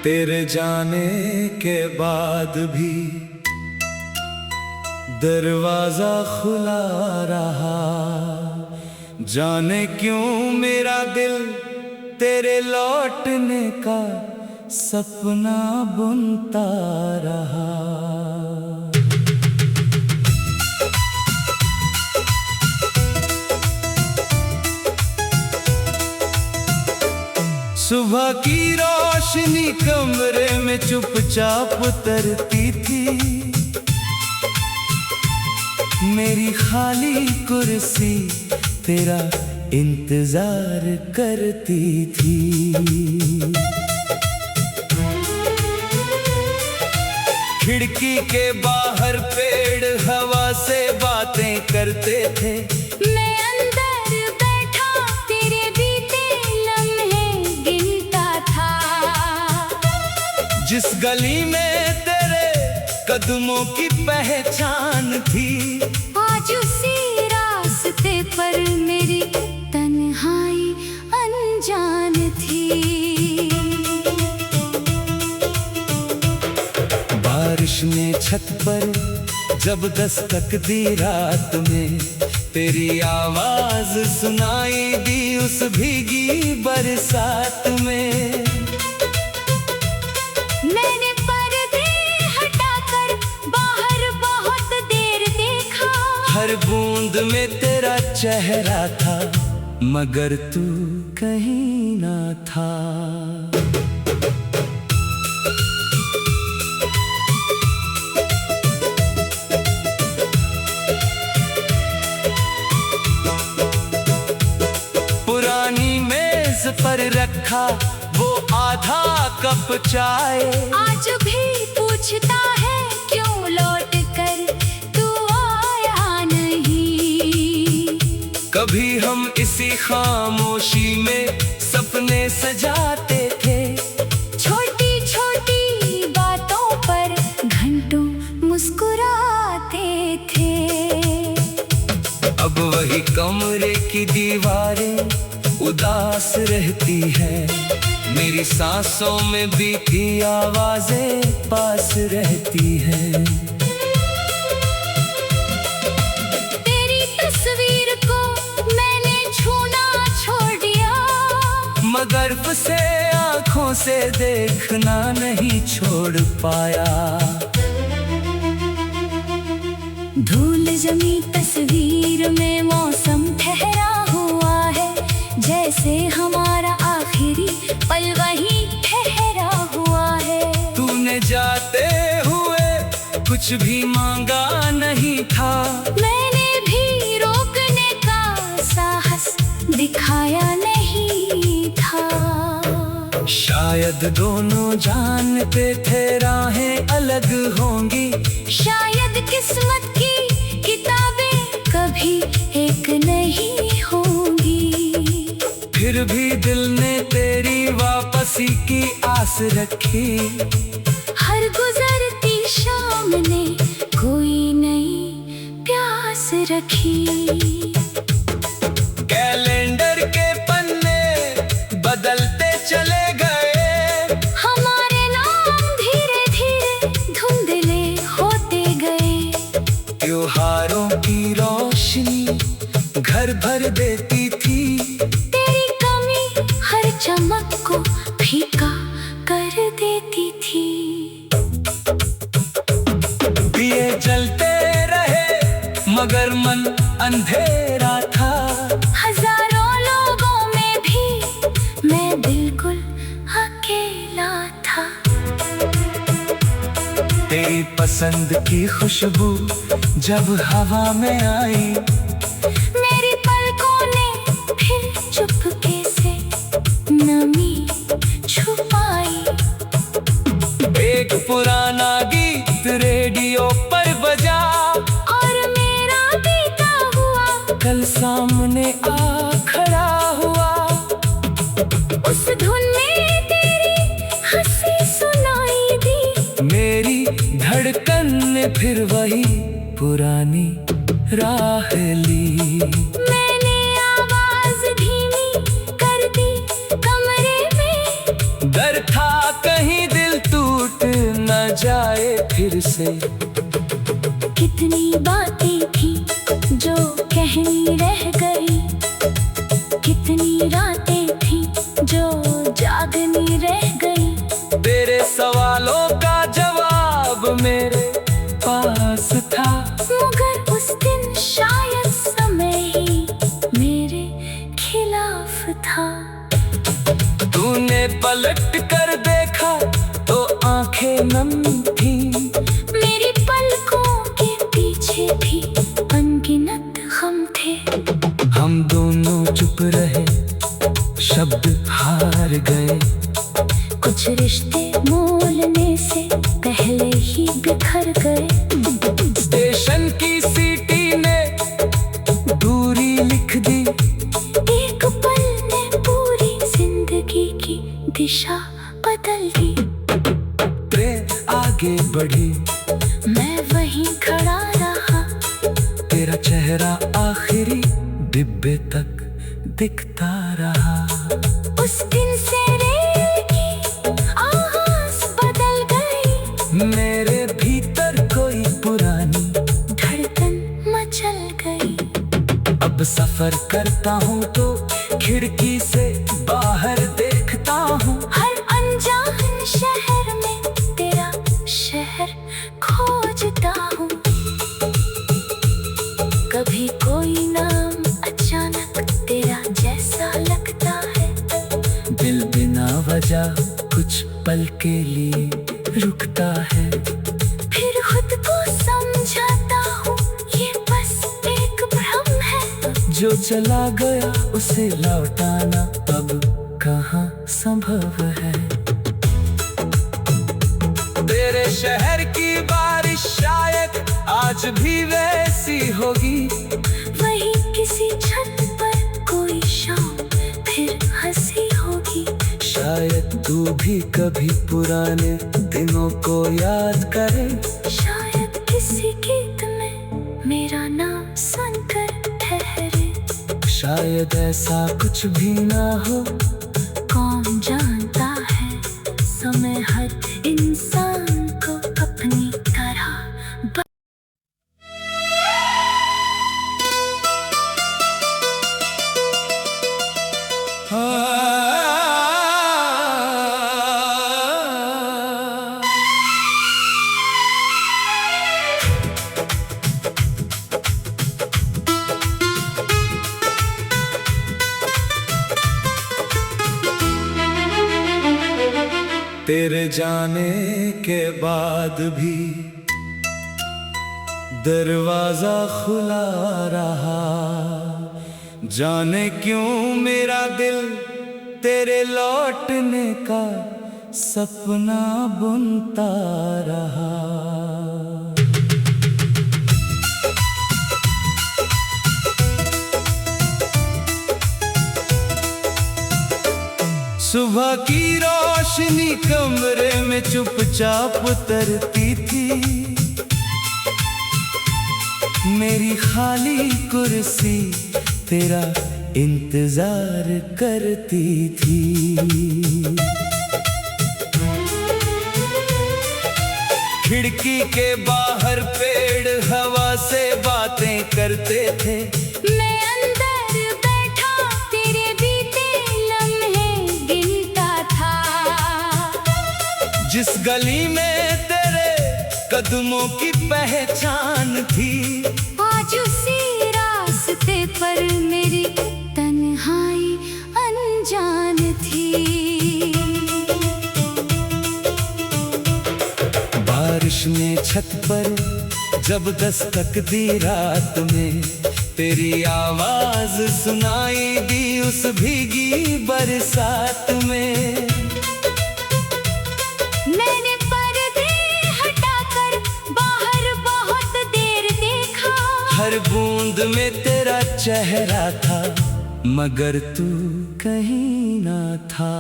तेरे जाने के बाद भी दरवाजा खुला रहा। जाने क्यों मेरा दिल तेरे लौटने का सपना बुनता रहा। सुबह की रोशनी कमरे में चुपचाप उतरती थी। मेरी खाली कुर्सी तेरा इंतजार करती थी। खिड़की के बाहर पेड़ हवा से बातें करते थे। मैं अंदर बैठा तेरे बीते लम्हे गिनता था। जिस गली में तेरे कदमों की पहचान थी, आज उसी रास्ते पर मेरी तन्हाई अनजान थी। बारिश ने छत पर जब दस्तक दी रात में, तेरी आवाज सुनाई दी उस भीगी बरसात में। मैंने पर्दे हटाकर बाहर बहुत देर देखा। हर बूंद में तेरा चेहरा था, मगर तू कहीं ना था। पुरानी मेज पर रखा वो आधा कप चाय, आज भी पूछता है क्यों लौट कर तू आया नहीं। कभी हम इसी खामोशी में सपने सजाते थे। छोटी छोटी बातों पर घंटों मुस्कुराते थे। अब वही कमरे की दीवारें उदास रहती है। मेरी सांसों में बीती आवाजें पास रहती है। तेरी तस्वीर को मैंने छूना छोड़ दिया, मगर उसे आंखों से देखना नहीं छोड़ पाया। धूल जमी तस्वीर में मौसम ठहरा हुआ है, जैसे हमारा आखिरी पल वही ठहरा हुआ है। तूने जाते हुए कुछ भी मांगा नहीं था, मैंने भी रोकने का साहस दिखाया नहीं था। शायद दोनों जानते थे राहें अलग होंगी। शायद किस्मत की किताबें कभी एक नहीं होंगी। फिर भी दिल ने तेरी वापसी की आस रखी। हर गुजरती शाम ने कोई नई प्यास रखी। कैलेंडर के पन्ने बदलते चले गए, हमारे नाम धीरे धीरे धुंधले होते गए। त्योहारों की रोशनी घर भर देती थी। तेरी कमी हर चमक को फीका कर देती थी। दिए जलते रहे मगर मन अंधेरा था। हजारों लोगों में भी मैं बिल्कुल अकेला था। तेरी पसंद की खुशबू जब हवा में आई, मेरी पलकों ने फिर चुपके से नमी छुपाई। एक पुराना गीत रेडियो पर बजा, और मेरा बीता हुआ कल सामने आ खड़ा हुआ। उस धुन में तेरी हंसी सुनाई दी। मेरी धड़कन ने फिर वही पुरानी राह ली। मैंने आवाज धीमी कर दी कमरे में। डर था कहीं फिर से। कितनी बातें थी जो कहनी रह गई, कितनी रातें थी जो जागनी रह गई। तेरे सवालों का जवाब मेरे पास था, मगर उस दिन शायद समय ही मेरे खिलाफ था। तूने पलट कर देखा तो आंखें नम थी, मेरी पलकों के पीछे भी अनगिनत गम थे। हम दोनों चुप रहे, शब्द हार गए। कुछ रिश्ते मोलने से पहले ही बिखर गए। स्टेशन की सीटी ने दूरी लिख दी, एक पल ने पूरी जिंदगी की दिशा बदल दी। ट्रेन आगे बढ़ी, मैं वहीं खड़ा रहा, तेरा चेहरा आखिरी डिब्बे तक दिखता रहा। उस दिन से रेल की आवाज बदल गई, मेरे भीतर कोई पुरानी धड़कन मचल गई। अब सफर करता हूँ तो खिड़की से बाहर देखता हूँ, हर अनजान शहर में तेरा शहर खोजता हूँ। कभी कोई नाम अचानक तेरा जैसा लगता है, दिल बिना वजह कुछ पल के लिए रुकता है। फिर खुद को समझाता हूँ ये बस एक भ्रम है। जो चला गया उसे लौटाना अब कहाँ संभव है। तेरे शहर की बारिश शायद आज भी वैसी होगी, वही किसी छत पर कोई शाम फिर हंसी होगी। शायद तू भी कभी पुराने दिनों को याद करे, शायद किसी गीत में मेरा नाम सुनकर ठहरे। शायद ऐसा कुछ भी ना हो, कौन जानता है समय हर इंसान को अपनी तरह तेरे जाने के बाद भी दरवाजा खुला रहा। जाने क्यों मेरा दिल तेरे लौटने का सपना बुनता रहा। सुबह की रोशनी कमरे में चुपचाप उतरती थी, मेरी खाली कुर्सी तेरा इंतजार करती थी। खिड़की के बाहर पेड़ हवा से बातें करते थे, मैं अंदर बैठा तेरे बीते लम्हे गिनता था। जिस गली में तेरे कदमों की पहचान थी, आज उसी रास्ते पर मेरी तन्हाई अनजान थी। बारिश ने छत पर जब दस्तक दी रात में, तेरी आवाज सुनाई दी उस भीगी बरसात में। मैंने पर्दे हटाकर बाहर बहुत देर देखा, हर बूंद में तेरा चेहरा था मगर तू कहीं ना था।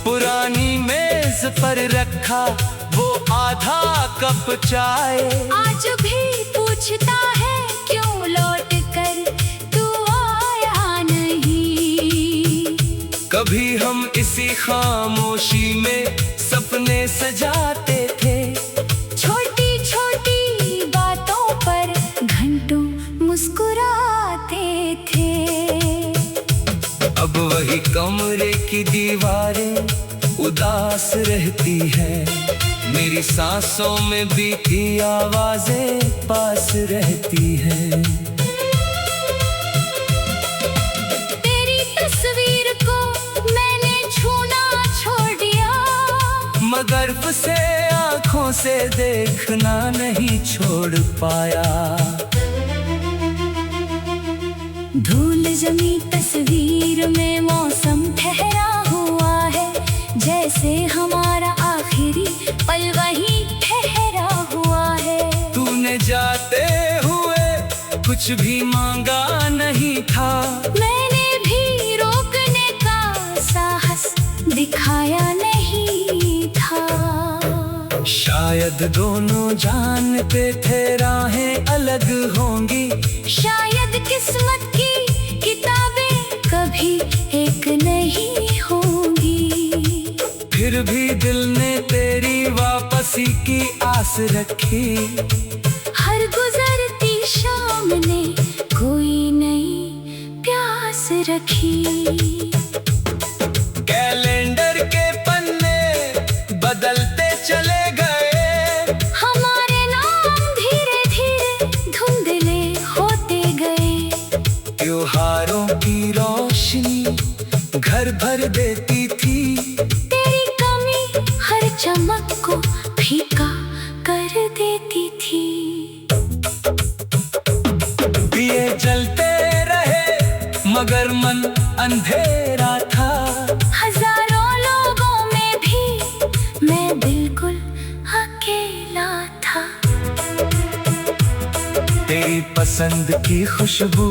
पुरानी मेज पर रखा वो आधा कप चाय, आज भी पूछता है कभी हम इसी खामोशी में सपने सजाते थे। छोटी छोटी बातों पर घंटों मुस्कुराते थे। अब वही कमरे की दीवारें उदास रहती है, मेरी सांसों में बीती आवाजें पास रहती है। तेरी तस्वीर को मैंने छूना छोड़ दिया, मगर उसे आंखों से देखना नहीं छोड़ पाया। धूल जमी तस्वीर में मौसम ठहरा हुआ है, जैसे हमारा आखिरी पल वही ठहरा हुआ है। तूने जाते हुए कुछ भी मांगा नहीं था, मैंने भी रोकने का साहस दिखाया नहीं था। शायद दोनों जानते थे राहें अलग होंगी, शायद किस्मत की किताबें कभी एक नहीं होंगी। फिर भी दिल ने तेरी वापसी की आस रखी। हर गुजरती शाम ने कोई नई प्यास रखी। कैलेंडर के पन्ने बदलते चले गए, हमारे नाम धीरे धीरे धुंधले होते गए। त्योहारों की रोशनी घर भर देती थी, तेरी कमी हर चमक को फीका कर देती थी। दिए जलते रहे मगर मन अंधेरा था। हजारों लोगों में भी मैं बिल्कुल अकेला था। तेरी पसंद की खुशबू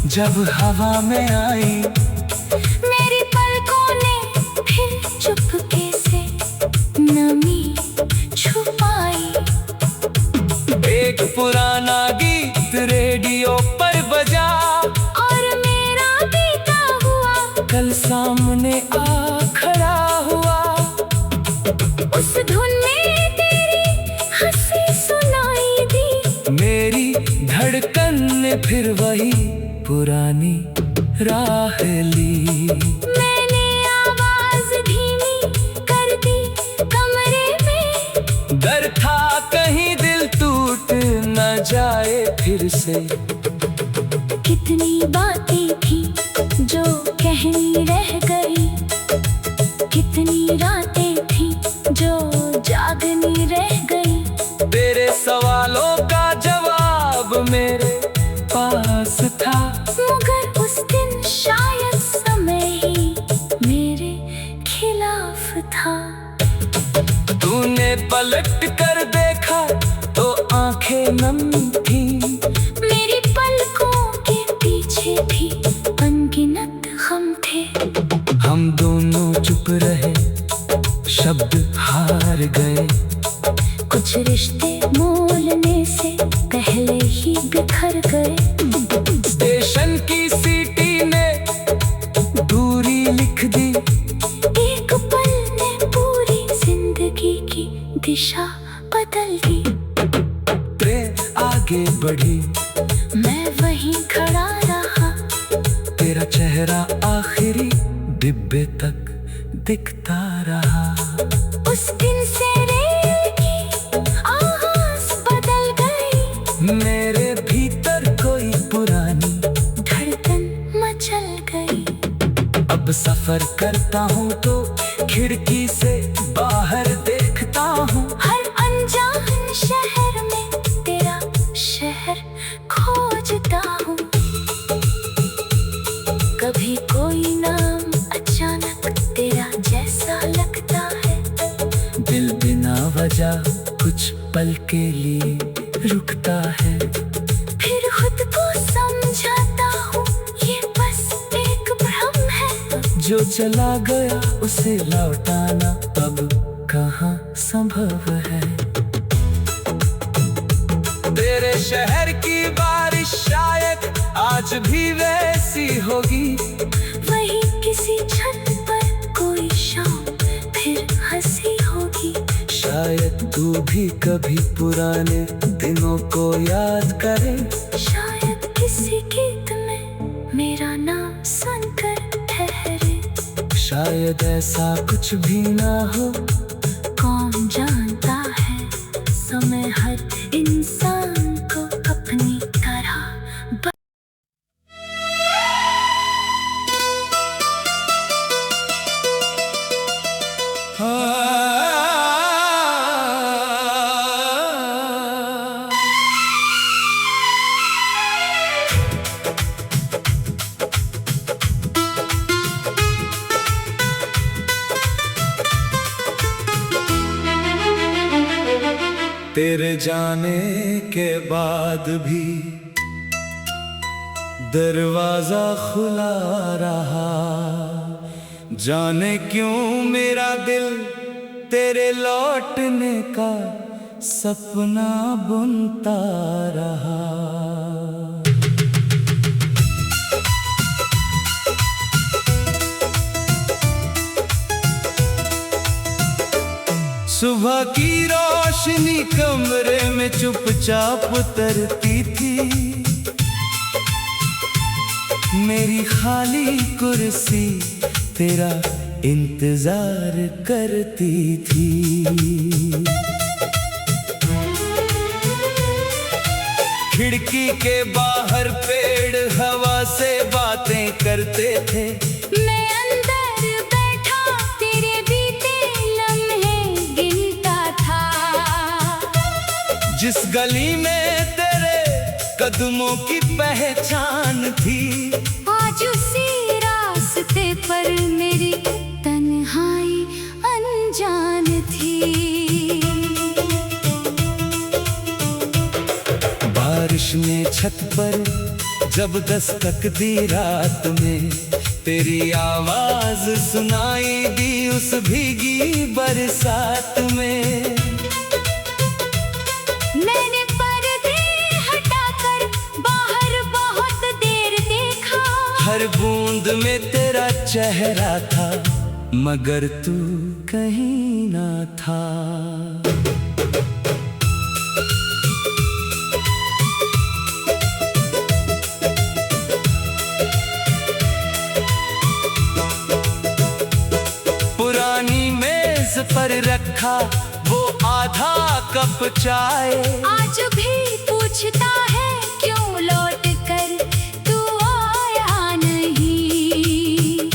जब हवा में आई, मेरी पलकों ने फिर चुपके से नमी छुपाई। एक पुराना गीत रेडियो पर बजा, और मेरा बीता हुआ कल सामने आ खड़ा हुआ। उस धुन में तेरी हंसी सुनाई दी, मेरी धड़कन ने फिर वही पुरानी राह ली। मैंने आवाज धीमी कर दी कमरे में। डर था कहीं दिल टूट न जाए फिर से। कितनी बातें थी जो कहनी रह गई, कितनी रातें थी जो जागनी रह गई। तेरे सवालों का जवाब मेरे पास था, मगर उस दिन शायद समय ही मेरे खिलाफ था। तूने पलट कर देखा तो आंखें नम थी, मेरी पलकों के पीछे भी अनगिनत गम थे। हम दोनों चुप रहे, शब्द हार गए। कुछ रिश्ते मोलने से पहले ही बिखर गए। स्टेशन की सीटी ने दूरी लिख दी, एक पल ने पूरी जिंदगी की दिशा बदल दी। ट्रेन आगे बढ़ी, मैं वहीं खड़ा रहा, तेरा चेहरा आखिरी डिब्बे तक दिखता रहा। उस दिन से रेल की आवाज बदल गई, मेरे भीतर कोई पुरानी धड़कन मचल गई। अब सफर करता हूँ तो खिड़की से बाहर देखता हूँ, हर अनजान शहर में तेरा शहर खोजता हूँ। कभी कोई नाम अचानक तेरा जैसा लगता है, दिल बिना वजह कुछ पल के लिए रुकता है। फिर खुद को समझाता हूँ ये बस एक भ्रम है। जो चला गया उसे लौटाना अब कहाँ संभव है। तेरे शहर की बारिश शायद आज भी वैसी होगी, वही किसी छत शायद तू भी कभी पुराने दिनों को याद करे। शायद किसी गीत में मेरा नाम सुनकर ठहरे। शायद ऐसा कुछ भी ना हो, कौन जानता है। समय हर इंसान को अपनी तरह तेरे जाने के बाद भी दरवाजा खुला रहा। जाने क्यों मेरा दिल तेरे लौटने का सपना बुनता रहा। सुबह की रोशनी कमरे में चुपचाप उतरती थी। मेरी खाली कुर्सी तेरा इंतजार करती थी। खिड़की के बाहर पेड़ हवा से बातें करते थे। मैं अंदर बैठा तेरे बीते लम्हे गिनता था। जिस गली में तेरे कदमों की पहचान थी, आज उसी रास्ते पर मेरी तन्हाई अनजान थी। बारिश ने छत पर जब दस्तक दी रात में, तेरी आवाज सुनाई दी उस भीगी बरसात में। मैंने पर्दे हटाकर बाहर बहुत देर देखा। हर बूंद में तेरा चेहरा था, मगर तू कहीं ना था। पुरानी मेज पर रखा वो आधा कप चाय, आज भी पूछता है क्यों लौट कर तू आया नहीं।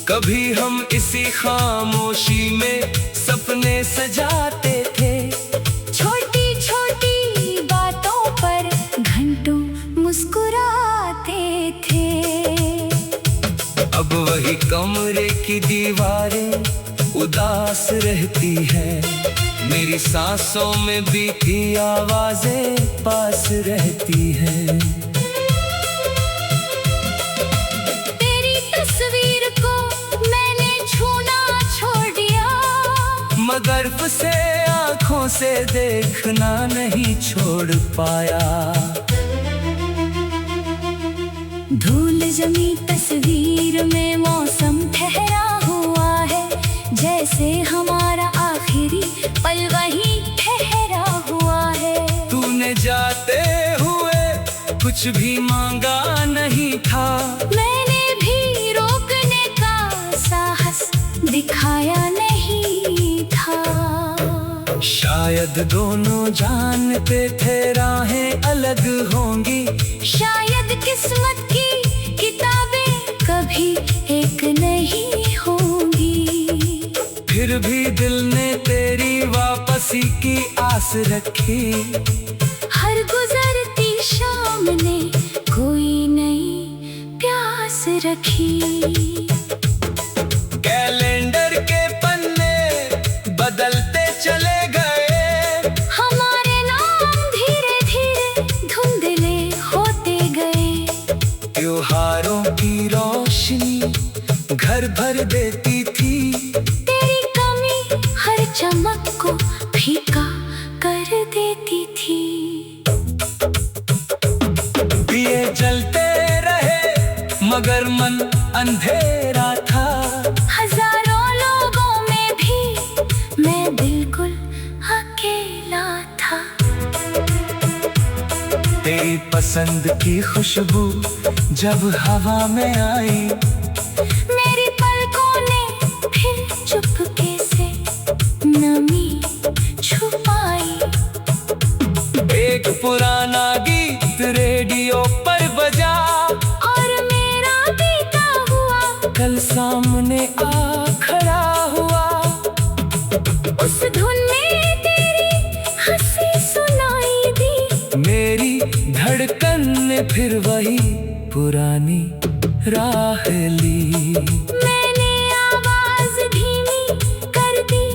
कभी हम इसी खामोशी में सपने सजाते थे। छोटी छोटी बातों पर घंटों मुस्कुराते थे। अब वही कमरे की दीवारें उदास रहती है। मेरी सांसों में बीती आवाजें पास रहती हैं। तेरी तस्वीर को मैंने छूना छोड़ दिया, मगर उसे आंखों से देखना नहीं छोड़ पाया। धूल जमी तस्वीर में मौसम ठहरा हुआ है। जैसे हमारा आखिरी पल वहीं ठहरा हुआ है। तूने जाते हुए कुछ भी मांगा नहीं था। मैंने भी रोकने का साहस दिखाया नहीं था। शायद दोनों जानते थे राहें अलग होंगी। शायद किस्मत की किताबें कभी एक नहीं होंगी। फिर भी दिल ने तेरी वापसी की आस रखी। हर गुजरती शाम ने कोई नई प्यास रखी। कैलेंडर के पन्ने बदलते चले गए। हमारे नाम धीरे धीरे धुंधले होते गए। त्योहारों की रोशनी घर भर देती थी। तेरी कमी हर चमक को फीका कर देती थी। दिए जलते रहे मगर मन अंधेरा था। हजारों लोगों में भी मैं बिल्कुल पसंद की खुशबू जब हवा में आई, मेरी पलकों ने फिर चुपके से नमी छुपाई। एक पुराना गीत रेडियो पर बजा और मेरा बीता हुआ कल सामने आ खड़ा हुआ। उस धुन में तेरी हंसी सुनाई दी, मेरी धड़कन ने फिर वही पुरानी राह ली। मैंने आवाज धीमी कर दी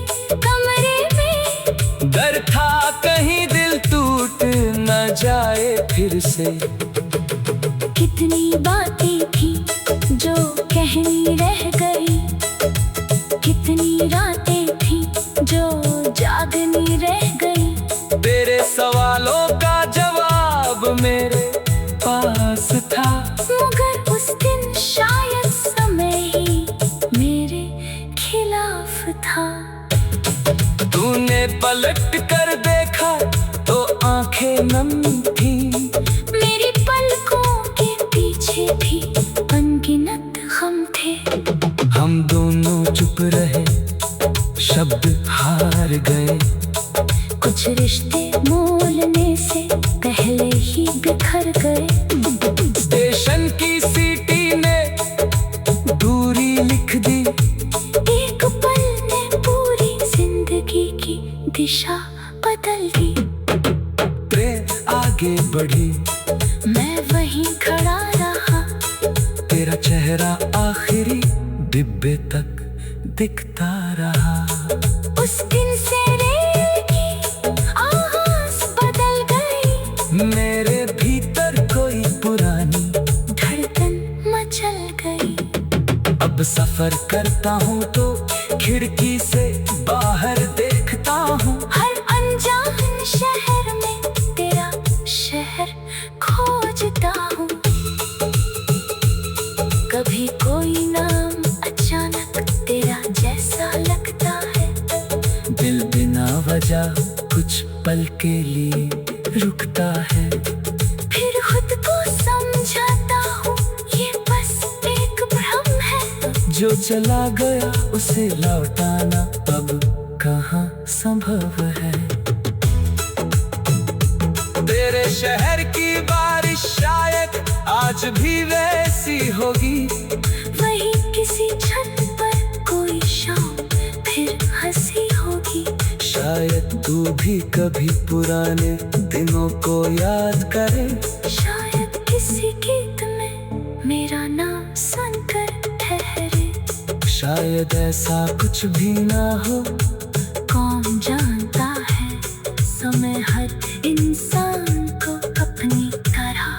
कमरे में, डर था कहीं दिल टूट न जाए फिर से। कितनी बातें थी जो कहनी रह गई, कितनी रातें थी जो जागनी रह गई। तेरे सवालों का जवाब मेरे पास था, मगर उस दिन शायद समय ही मेरे खिलाफ था। तूने पलट कर देखा तो आंखें नम थी, मेरी पलकों के पीछे भी अनगिनत गम थे। हम दोनों चुप रहे, शब्द हार गए। कुछ रिश्ते मोलने से पहले ही बिखर गए। स्टेशन की सीटी ने दूरी लिख दी, एक पल ने पूरी जिंदगी की दिशा बदल दी। ट्रेन आगे बढ़ी, मैं वहीं खड़ा रहा, तेरा चेहरा आखिरी डिब्बे तक दिखता रहा। उस दिन से रेल की आवाज बदल गई, मेरे भीतर कोई पुरानी धड़कन मचल गई। अब सफर करता हूँ तो खिड़की से बाहर देखता हूँ, हर अनजान शहर में तेरा शहर खोजता हूँ। कभी कोई नाम अचानक तेरा जैसा लगता है, दिल बिना वजह कुछ पल के लिए रुकता है। फिर खुद को समझाता हूँ ये बस एक भ्रम है, जो चला गया उसे लौटाना अब कहाँ संभव है। तेरे शहर की बारिश शायद आज भी वैसी होगी, वही किसी छत पर कोई शाम फिर हंसी होगी। शायद तू भी कभी पुराने दिनों को याद करे, शायद किसी गीत में मेरा नाम सुनकर ठहरे। शायद ऐसा कुछ भी ना हो, कौन जानता है समय हर इंसान को अपनी तरह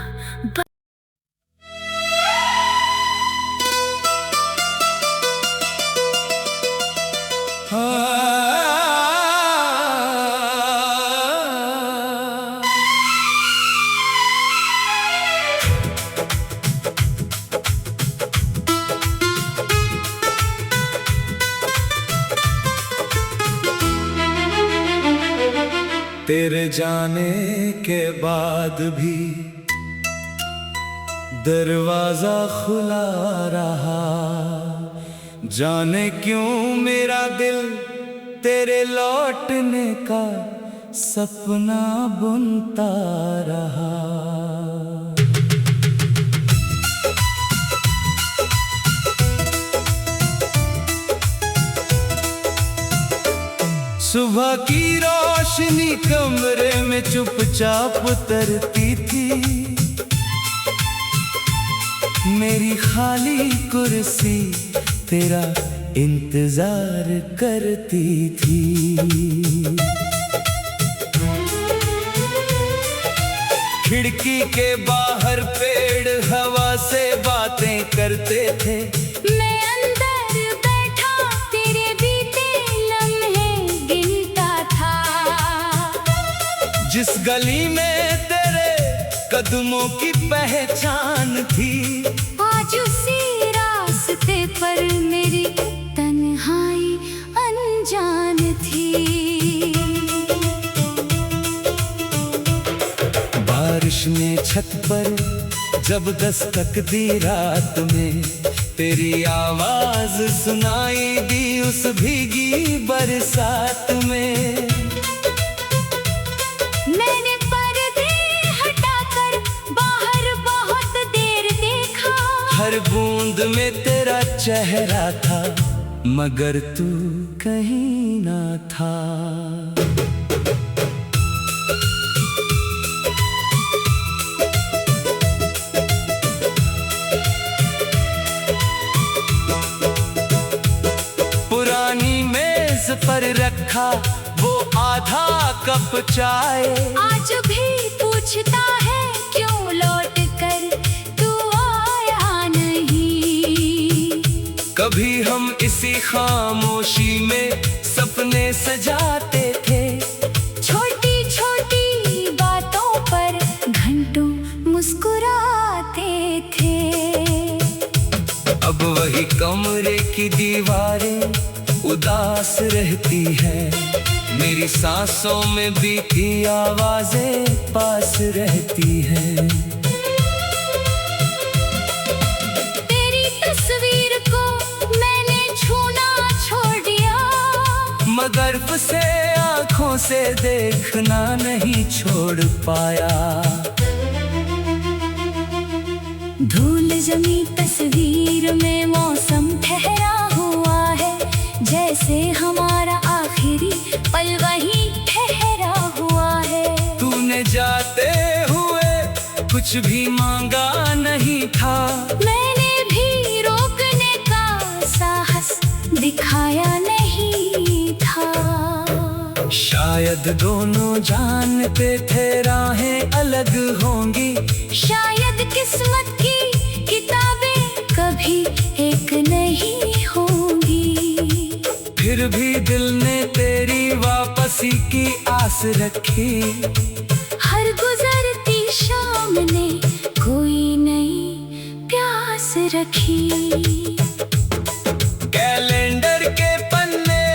तेरे जाने के बाद भी दरवाजा खुला रहा। जाने क्यों मेरा दिल तेरे लौटने का सपना बुनता रहा। सुबह की रोशनी कमरे में चुपचाप उतरती थी, मेरी खाली कुर्सी तेरा इंतजार करती थी। खिड़की के बाहर पेड़ हवा से बातें करते थे, मैं अंदर बैठा तेरे बीते लम्हे गिनता था। जिस गली में तेरे कदमों की पहचान थी, आज उसी रास्ते पर मेरी तन्हाई अनजान थी। बारिश ने छत पर जब दस्तक दी रात में, तेरी आवाज सुनाई दी उस भीगी बरसात में। मैंने पर्दे हटाकर बाहर बहुत देर देखा, हर बूंद में तेरा चेहरा था मगर तू कहीं ना था। पुरानी मेज पर रखा वो आधा कप चाय, आज भी पूछता है क्यों लौट कर तू आया नहीं। कभी हम इसी खामोशी में सपने सजाते थे, छोटी छोटी बातों पर घंटों मुस्कुराते थे। अब वही कमरे की दीवारें उदास रहती है, मेरी सांसों में बीती आवाजें पास रहती है। तेरी तस्वीर को मैंने छूना छोड़ दिया, मगर उसे आंखों से देखना नहीं छोड़ पाया। धूल जमी तस्वीर में मौसम ठहरा हुआ है, जैसे हमारा आखिरी पल वही ठहरा हुआ है। तूने जाते हुए कुछ भी मांगा नहीं था, मैंने भी रोकने का साहस दिखाया नहीं था। शायद दोनों जानते थे राहें अलग होंगी, शायद किस्मत की किताबें कभी एक नहीं होंगी। फिर भी दिल ने तेरी वापसी की आस रखी, हर गुजरती शाम ने कोई नई प्यास रखी। कैलेंडर के पन्ने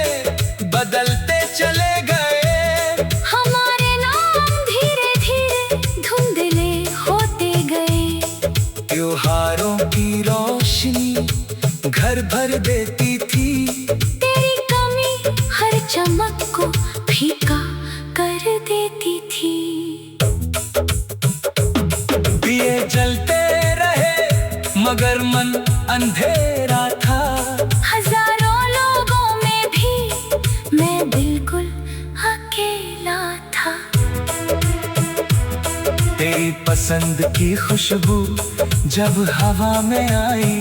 बदलते चले गए, हमारे नाम धीरे धीरे धुंधले होते गए। त्योहारों की रोशनी घर भर देती थी, तेरी कमी हर चमक को फीका कर देती थी। दिए जलते रहे मगर मन अंधेरा था, हजारों लोगों में भी मैं बिल्कुल अकेला था। तेरी पसंद की खुशबू जब हवा में आई,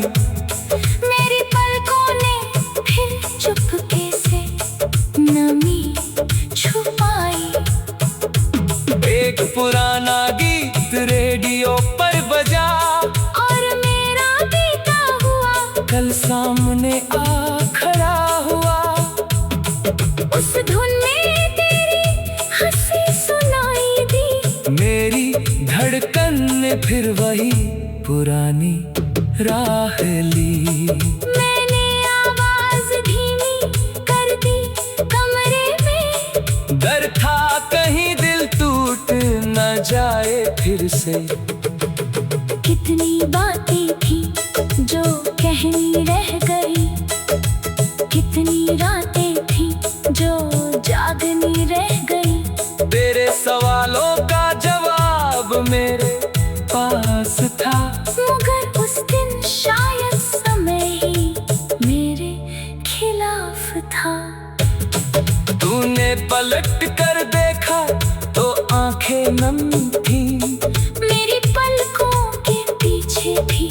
मेरी पलकों ने फिर चुपके से नमी छुपाई। एक पुराना गीत रेडियो पर बजा, और मेरा बीता हुआ कल सामने आ खड़ा हुआ। उस धुन में तेरी हंसी सुनाई दी, मेरी धड़कन ने फिर वही पुरानी राह ली। मैंने आवाज धीमी कर दी कमरे में, डर था कहीं दिल टूट न जाए फिर से। कितनी बातें थी जो कहनी रह गई, कितनी रातें थी जो जागनी रह गई। तेरे सवालों का जवाब मेरे पास था, मगर उस दिन शायद समय ही मेरे खिलाफ था। तूने पलट कर देखा तो आंखें नम थी, मेरी पलकों के पीछे भी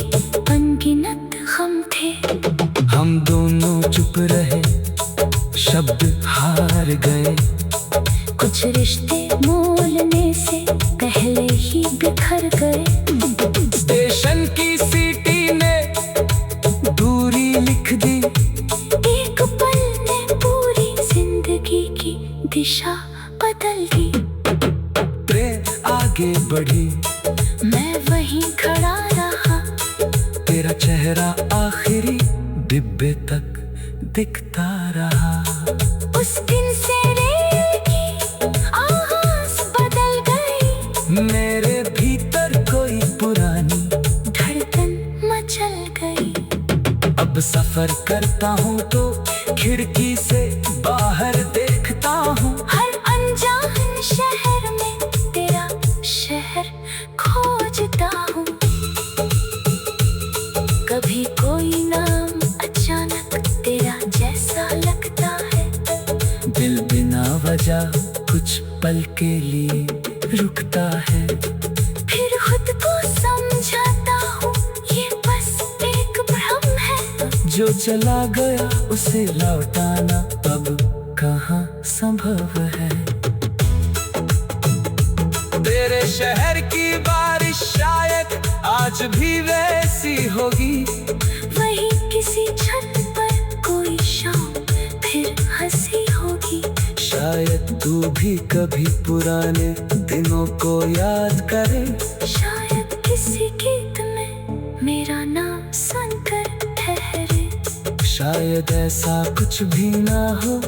अनगिनत गम थे। हम दोनों चुप रहे, शब्द हार गए, कुछ रिश्ते मोलने से पहले ही बिखर गए। स्टेशन की सीटी ने दूरी लिख दी, एक पल ने पूरी जिंदगी की दिशा बदल दी। ट्रेन आगे बढ़ी, मैं वहीं खड़ा रहा, तेरा चेहरा आखिरी डिब्बे तक दिखता रहा। उस दिन से रेल की आवाज बदल गई, मेरे भीतर कोई गई। अब सफर करता हूँ तो खिड़की से बाहर देखता हूँ। हर अनजान शहर में तेरा शहर खोजता हूँ। कभी कोई नाम अचानक तेरा जैसा लगता है। दिल बिना वजह कुछ पल के लिए रुकता है। फिर खुद को समझाता हूँ ये बस एक भ्रम है। जो चला गया उसे लौटाना अब कहाँ संभव है। तेरे शहर की बारिश शायद आज भी वैसी होगी। वही किसी छत पर कोई शाम फिर हंसी होगी। शायद तू भी कभी पुराने दिनों को याद करे। शायद किसी गीत में मेरा नाम सुनकर ठहरे। शायद ऐसा कुछ भी ना हो